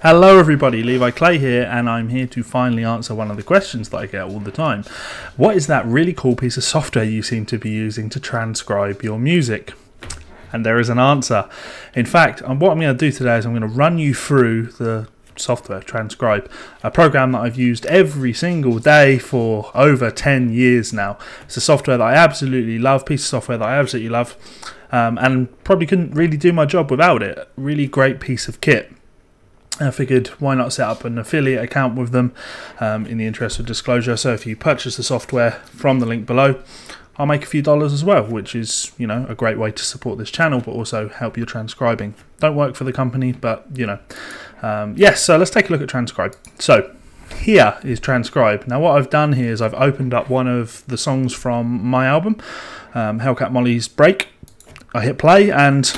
Hello everybody, Levi Clay here, and I'm here to finally answer one of the questions that I get all the time. What is that really cool piece of software you seem to be using to transcribe your music? And there is an answer. In fact, what I'm going to do today is I'm going to run you through the software, Transcribe, a program that I've used every single day for over 10 years now. It's a software that I absolutely love, piece of software that I absolutely love, and probably couldn't really do my job without it. Really great piece of kit. I figured why not set up an affiliate account with them in the interest of disclosure. So if you purchase the software from the link below, I'll make a few dollars as well, which is, you know, a great way to support this channel, but also help your transcribing. Don't work for the company, but, you know. Yes, so let's take a look at Transcribe. So here is Transcribe. Now what I've done here is I've opened up one of the songs from my album, Hellcat Molly's Break. I hit play and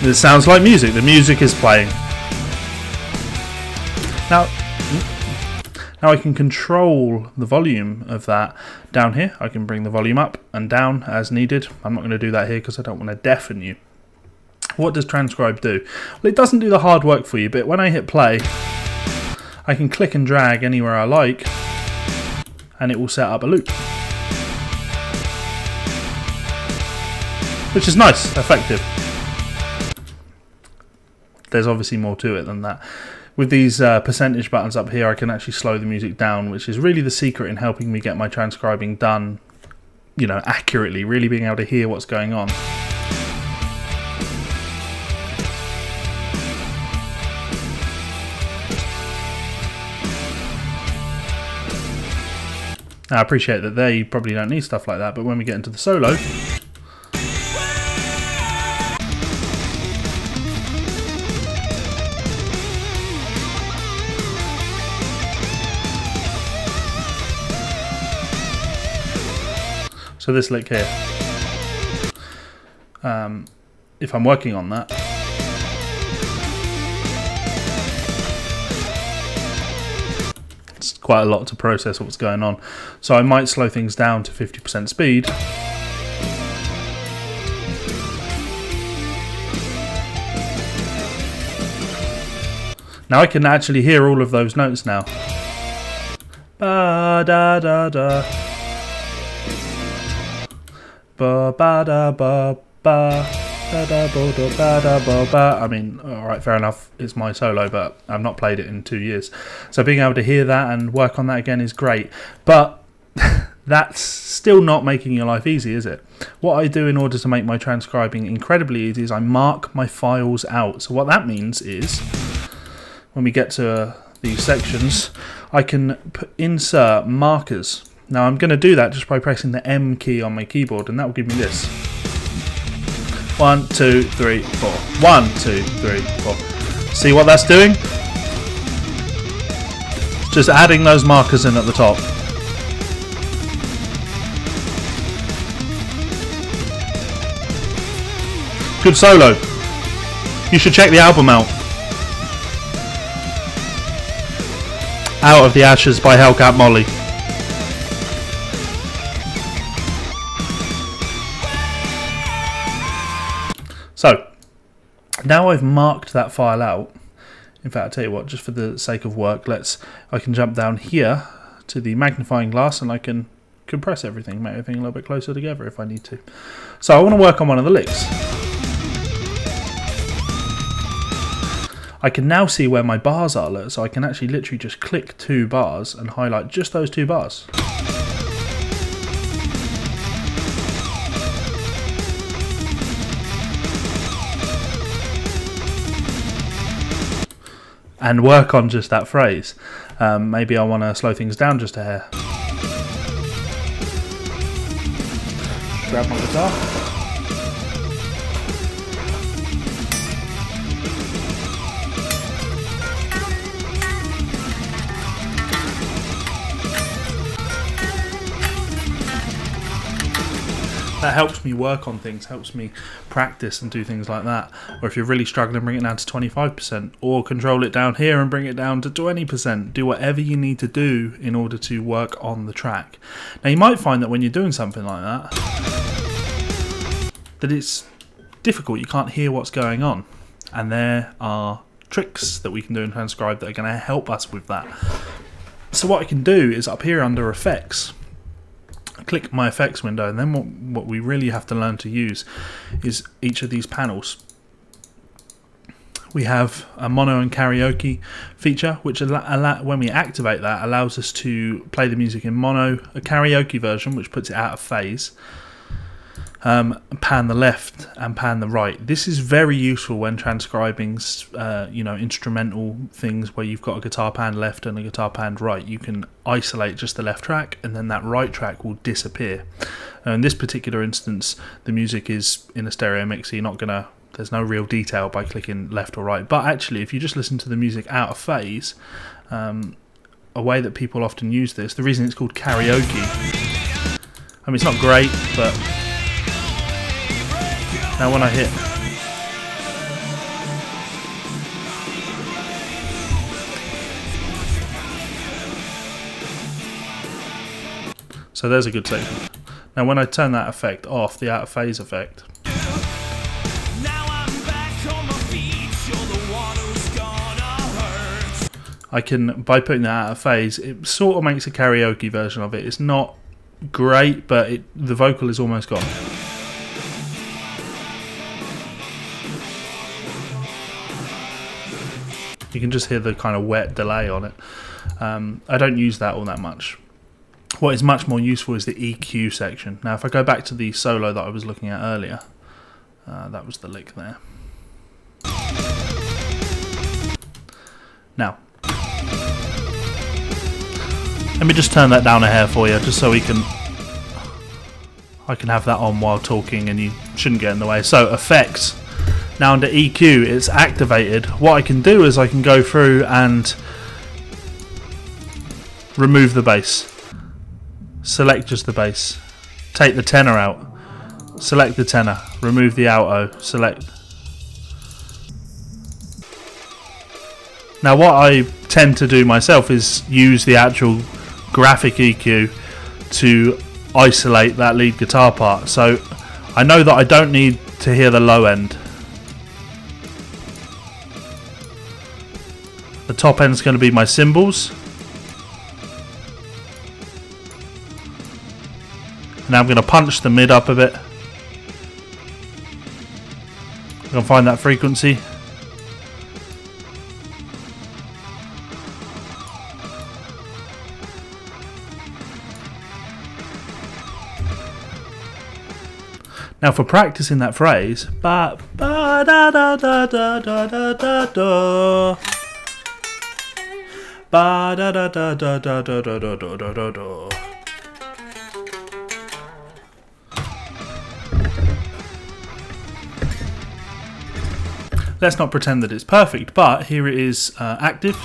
it sounds like music. The music is playing. Now I can control the volume of that down here. I can bring the volume up and down as needed. I'm not going to do that here because I don't want to deafen you. What does Transcribe do? Well, it doesn't do the hard work for you, but when I hit play, I can click and drag anywhere I like, and it will set up a loop. Which is nice, effective. There's obviously more to it than that. With these percentage buttons up here, I can actually slow the music down, which is really the secret in helping me get my transcribing done, you know, accurately, really being able to hear what's going on. Now, I appreciate that they probably don't need stuff like that, but when we get into the solo, so this lick here, if I'm working on that, it's quite a lot to process what's going on. So I might slow things down to 50% speed. Now I can actually hear all of those notes now. Ba da da da. Ba ba da ba ba da da ba da ba da ba ba. I mean, alright, fair enough, it's my solo, but I've not played it in 2 years. So being able to hear that and work on that again is great. But that's still not making your life easy, is it? What I do in order to make my transcribing incredibly easy is I mark my files out. So what that means is, when we get to these sections, I can insert markers. Now I'm going to do that just by pressing the M key on my keyboard, and that will give me this. 1, 2, 3, 4. 1, 2, 3, 4. See what that's doing? Just adding those markers in at the top. Good solo. You should check the album out. Out of the Ashes by Hellcat Molly. So, now I've marked that file out. In fact, I'll tell you what, just for the sake of work, I can jump down here to the magnifying glass and I can compress everything, make everything a little bit closer together if I need to. So I want to work on one of the licks. I can now see where my bars are, so I can actually literally just click 2 bars and highlight just those 2 bars. And work on just that phrase. Maybe I want to slow things down just a hair. Grab my guitar. That helps me work on things, helps me practice and do things like that. Or if you're really struggling, bring it down to 25%, or control it down here and bring it down to 20%. Do whatever you need to do in order to work on the track. Now you might find that when you're doing something like that, that it's difficult, you can't hear what's going on. And there are tricks that we can do in Transcribe that are going to help us with that. So what I can do is up here under Effects, click my Effects window, and then what we really have to learn to use is each of these panels. We have a mono and karaoke feature, which when we activate that allows us to play the music in mono, a karaoke version which puts it out of phase, pan the left and pan the right. This is very useful when transcribing instrumental things where you've got a guitar pan left and a guitar pan right. You can isolate just the left track and then that right track will disappear. In this particular instance, the music is in a stereo mix, so you're not gonna, there's no real detail by clicking left or right. But actually, if you just listen to the music out of phase, a way that people often use this, the reason it's called karaoke, I mean, it's not great, but now when I hit, so there's a good section. Now when I turn that effect off, the out of phase effect, I can, by putting that out of phase, it sort of makes a karaoke version of it. It's not great, but the vocal is almost gone. You can just hear the kind of wet delay on it. I don't use that all that much. What is much more useful is the EQ section. Now if I go back to the solo that I was looking at earlier, that was the lick there. Now, let me just turn that down a hair for you, just so I can have that on while talking and you shouldn't get in the way. So effects. Now under EQ, it's activated. What I can do is I can go through and remove the bass. Select just the bass. Take the tenor out. Select the tenor. Remove the alto. Select. Now what I tend to do myself is use the actual graphic EQ to isolate that lead guitar part. So I know that I don't need to hear the low end. The top end is going to be my cymbals. Now I'm going to punch the mid up a bit. I'm going to find that frequency. Now for practicing that phrase, ba ba da da da da da da da da. Ba da da da da da da da da da da da. Let's not pretend that it's perfect, but here it is active,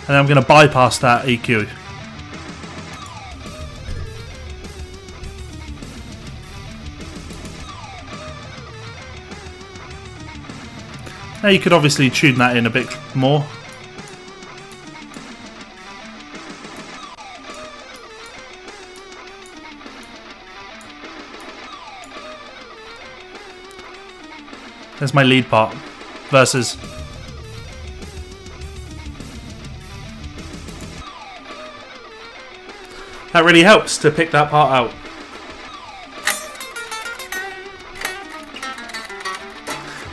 and I'm going to bypass that EQ. Now you could obviously tune that in a bit more. There's my lead part versus. That really helps to pick that part out.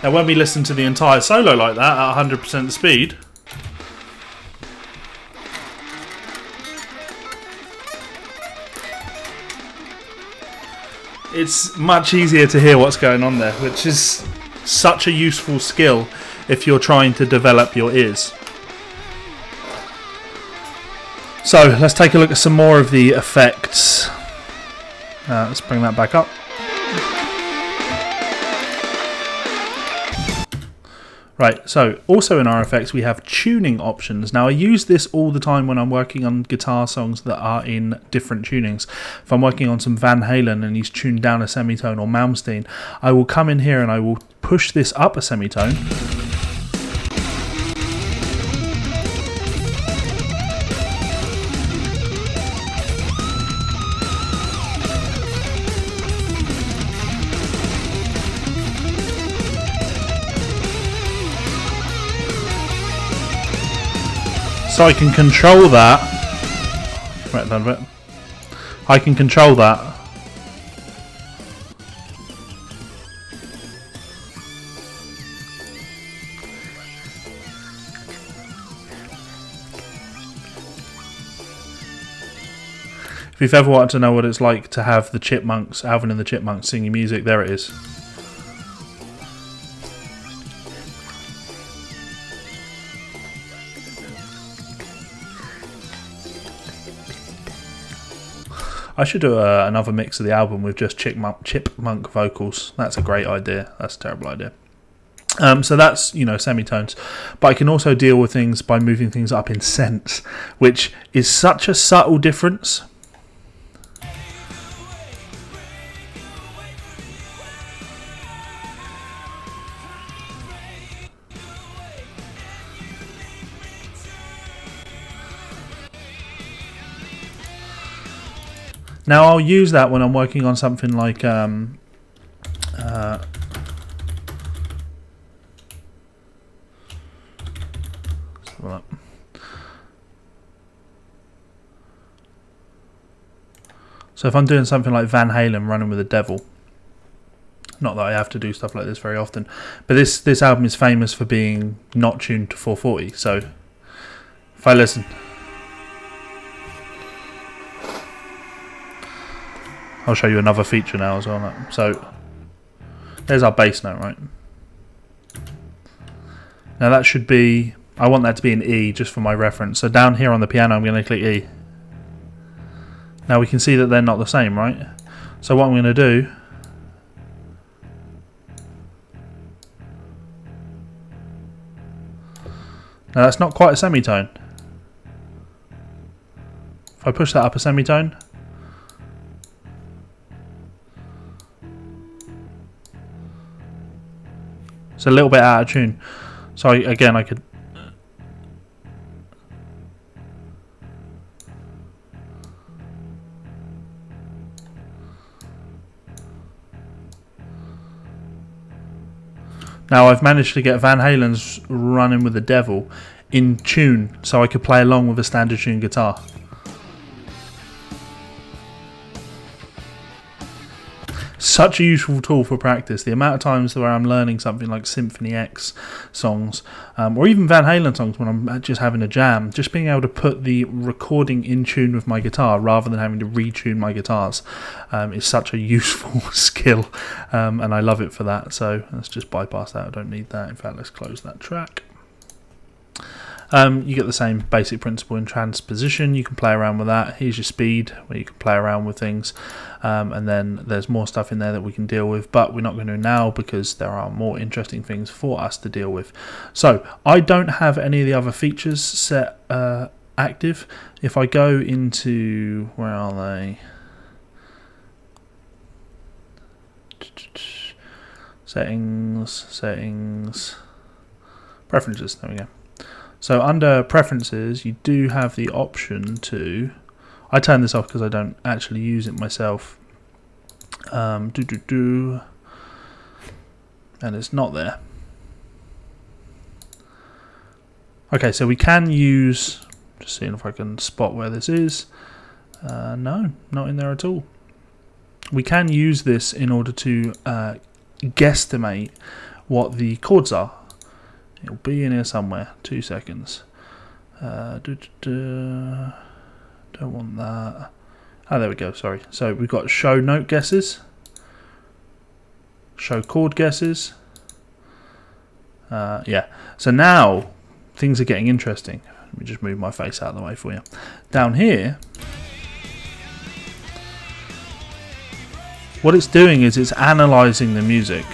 Now when we listen to the entire solo like that at 100% speed, it's much easier to hear what's going on there, which is such a useful skill if you're trying to develop your ears. So let's take a look at some more of the effects. Let's bring that back up. Right, so also in our effects we have tuning options. Now I use this all the time when I'm working on guitar songs that are in different tunings. If I'm working on some Van Halen and he's tuned down a semitone, or Malmsteen, I will come in here and I will push this up a semitone. So I can control that. Right, done a bit. I can control that. If you've ever wanted to know what it's like to have the Chipmunks, Alvin and the Chipmunks singing music, there it is. I should do another mix of the album with just chipmunk vocals. That's a great idea. That's a terrible idea. So that's, you know, semitones. But I can also deal with things by moving things up in cents, which is such a subtle difference. Now I'll use that when I'm working on something like so if I'm doing something like Van Halen, Running with the Devil, not that I have to do stuff like this very often, but this album is famous for being not tuned to 440. So if I listen, I'll show you another feature now as well. So there's our bass note, right? Now that should be, I want that to be an E just for my reference. So down here on the piano I'm going to click E. Now we can see that they're not the same, right? So what I'm going to do, now that's not quite a semitone. If I push that up a semitone, it's a little bit out of tune. So again, I could. Now I've managed to get Van Halen's Running with the Devil in tune, so I could play along with a standard tune guitar. Such a useful tool for practice. The amount of times where I'm learning something like Symphony X songs, or even Van Halen songs when I'm just having a jam, just being able to put the recording in tune with my guitar rather than having to retune my guitars is such a useful skill, and I love it for that. So let's just bypass that. I don't need that. In fact, let's close that track. You get the same basic principle in transposition. You can play around with that. Here's your speed, where you can play around with things, and then there's more stuff in there that we can deal with, but we're not going to now because there are more interesting things for us to deal with. So I don't have any of the other features set active. If I go into, where are they? Settings, preferences, there we go. So under preferences, you do have the option to, I turn this off because I don't actually use it myself, and it's not there. Okay, so we can use, just seeing if I can spot where this is, no, not in there at all. We can use this in order to guesstimate what the chords are. It'll be in here somewhere. 2 seconds. Don't want that. Oh, there we go. Sorry. So we've got show note guesses, show chord guesses. Yeah. So now things are getting interesting. Let me just move my face out of the way for you. Down here, what it's doing is it's analysing the music.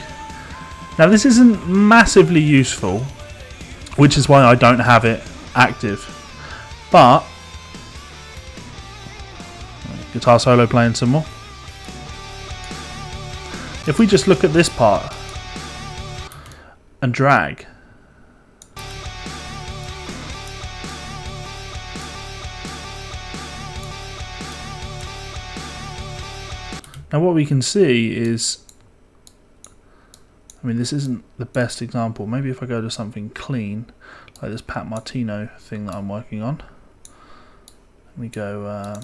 Now this isn't massively useful, which is why I don't have it active, but guitar solo playing some more. If we just look at this part and drag, now what we can see is I mean, this isn't the best example. Maybe if I go to something clean, like this Pat Martino thing that I'm working on. Let me go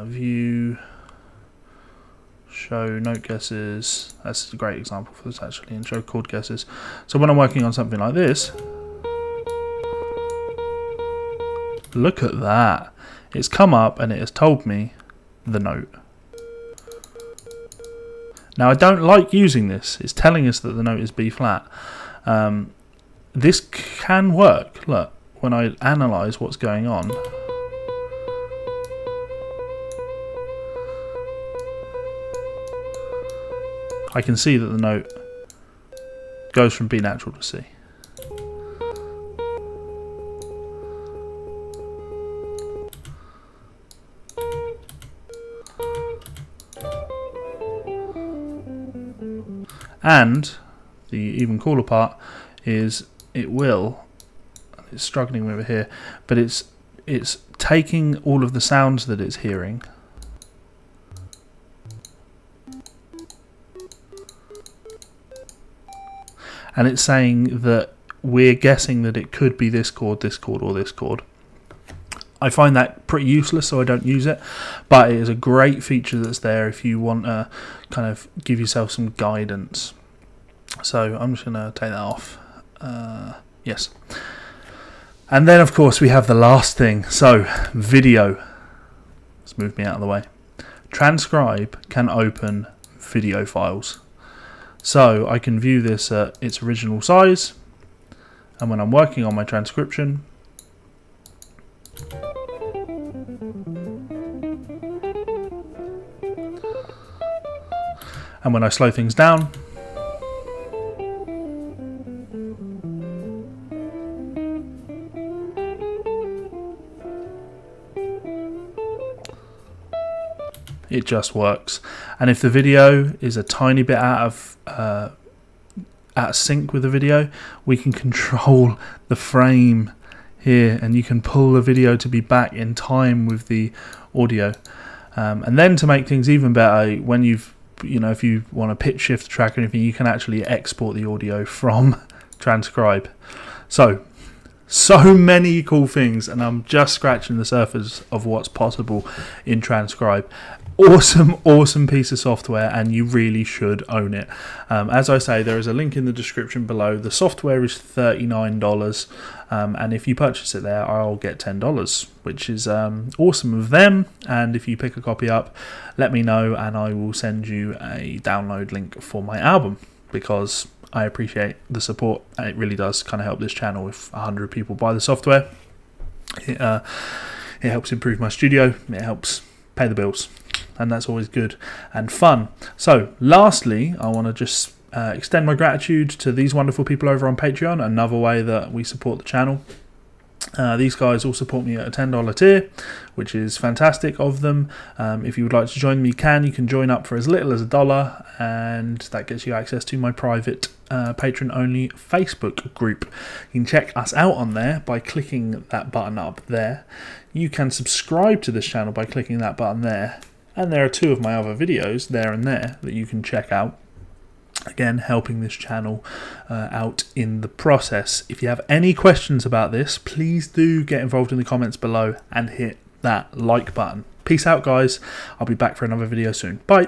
view, show note guesses. That's a great example for this actually, and show chord guesses. So when I'm working on something like this, look at that. It's come up and it has told me the note. Now I don't like using this. It's telling us that the note is B flat. This can work. Look, when I analyse what's going on, I can see that the note goes from B natural to C. And the even cooler part is it's struggling with it here, but it's taking all of the sounds that it's hearing and it's saying that we're guessing that it could be this chord, this chord, or this chord. I find that pretty useless, so I don't use it, but it is a great feature that's there if you want to kind of give yourself some guidance. So I'm just going to take that off. Yes. And then, of course, we have the last thing. So, video. Let's move me out of the way. Transcribe can open video files. So I can view this at its original size, and when I'm working on my transcription, and when I slow things down, it just works. And if the video is a tiny bit out of sync with the video, we can control the frame here, and you can pull the video to be back in time with the audio. And then to make things even better, when if you want to pitch shift the track or anything, you can actually export the audio from Transcribe. So many cool things, and I'm just scratching the surface of what's possible in Transcribe. Awesome piece of software, and you really should own it. As I say, there is a link in the description below. The software is $39, and if you purchase it there, I'll get $10, which is awesome of them. And if you pick a copy up, let me know, and I will send you a download link for my album, because I appreciate the support, and it really does kind of help this channel. If 100 people buy the software, it helps improve my studio, it helps pay the bills, and that's always good and fun. So lastly, I want to just extend my gratitude to these wonderful people over on Patreon, another way that we support the channel. These guys all support me at a $10 tier, which is fantastic of them. If you would like to join me, you can join up for as little as $1, and that gets you access to my private patron only Facebook group. You can check us out on there by clicking that button up there. You can subscribe to this channel by clicking that button there, and there are 2 of my other videos there and there that you can check out. Again, helping this channel out in the process. If you have any questions about this, please do get involved in the comments below and hit that like button. Peace out, guys. I'll be back for another video soon. Bye.